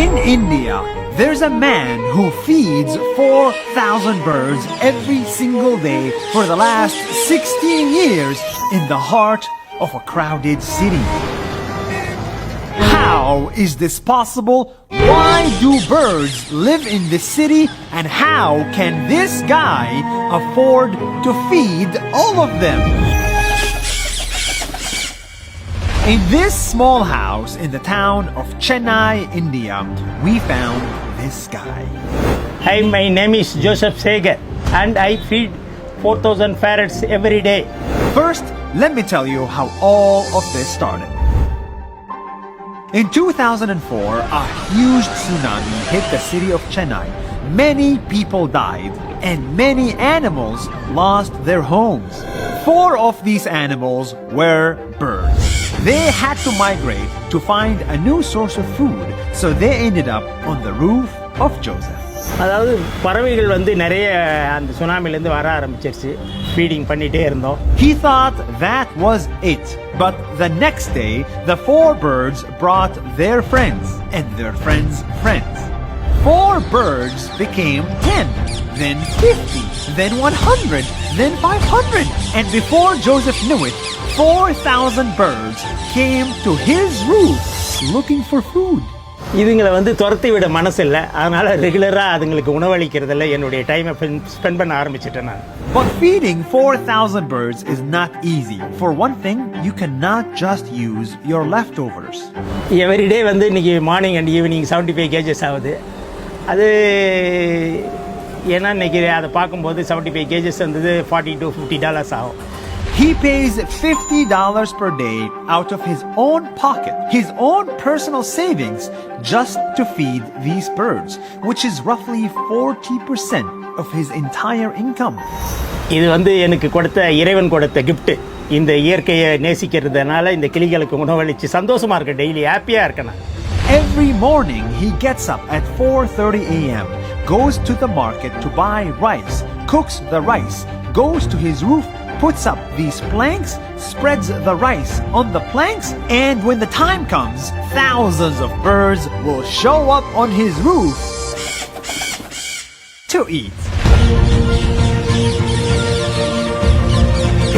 In India, there's a man who feeds 4,000 birds every single day for the last 16 years in the heart of a crowded city. How is this possible? Why do birds live in this city? And how can this guy afford to feed all of them? In this small house in the town of Chennai, India, we found this guy. Hi, my name is Joseph Segar and I feed 4,000 parrots every day. First, let me tell you how all of this started. In 2004, a huge tsunami hit the city of Chennai. Many people died and many animals lost their homes. 4 of these animals were birds. They had to migrate to find a new source of food, so they ended up on the roof of Joseph. அதாவது பறவைகள் வந்து நிறைய அந்த சுனாமிலேருந்து வர ஆரம்பிச்சிருச்சு. Feeding பண்ணிட்டே இருந்தோம். He thought that was it. But the next day, the 4 birds brought their friends and their friends' friends. 4 birds became 10, then 50, then 100, then 500. And before Joseph knew it, 4,000 birds came to his roof looking for food. இதுங்களை வந்து துரத்தி விட மனசு இல்லை, அதனால ரெகுலராக அதுங்களுக்கு உணவளிக்கிறதுல என்னுடைய டைமை ஸ்பெண்ட் பண்ண ஆரம்பிச்சிட்டேன் நான். But feeding 4,000 birds is not easy. For one thing, you cannot just use your leftovers. Everyday வந்து இன்னைக்கு மார்னிங் அண்ட் ஈவினிங் 75 kgs ஆகுது. அது ஏன்னா இன்னைக்கு அதை பார்க்கும்போது 75 kgs வந்தது $40 to $50 ஆகும். He pays $50 per day out of his own pocket, his own personal savings, just to feed these birds, which is roughly 40% of his entire income. இது வந்து எனக்கு கொடுத்த இறைவன் கொடுத்த gift. இந்த இயற்கையை நேசிக்கிறதுனால இந்த கிளிகளுக்கு உணவளிச்சு சந்தோஷமா இருக்க, டெய்லி ஹாப்பியா இருக்கேன். Every morning he gets up at 4:30 a.m., goes to the market to buy rice, cooks the rice, goes to his roof, puts up these planks, spreads the rice on the planks, and when the time comes, thousands of birds will show up on his roof to eat.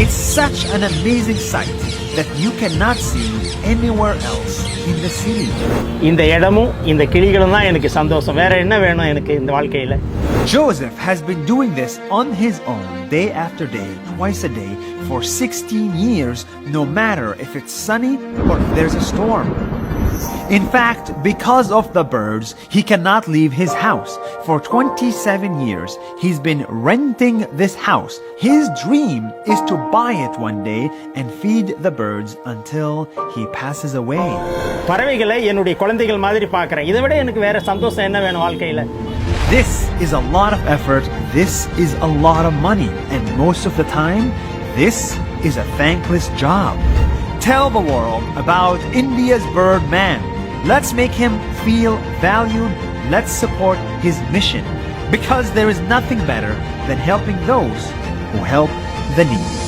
It's such an amazing sight that you cannot see anywhere else in the city. இந்த இடமும் இந்த கிளிகளும் தான் எனக்கு சந்தோஷம். வேற என்ன வேணும் எனக்கு இந்த வாழ்க்கையில? Joseph has been doing this on his own, day after day, twice a day, for 16 years, no matter if it's sunny or if there's a storm. In fact, because of the birds, he cannot leave his house. For 27 years, he's been renting this house. His dream is to buy it one day and feed the birds until he passes away. பறவைகளை என்னுடைய குழந்தைகள் மாதிரி பார்க்கறேன். இதை விட எனக்கு வேற சந்தோஷம் என்ன வேணும் வாழ்க்கையில? This is a lot of effort, this is a lot of money, and most of the time, this is a thankless job. Tell the world about India's bird man. Let's make him feel valued. Let's support his mission. Because there is nothing better than helping those who help the needy.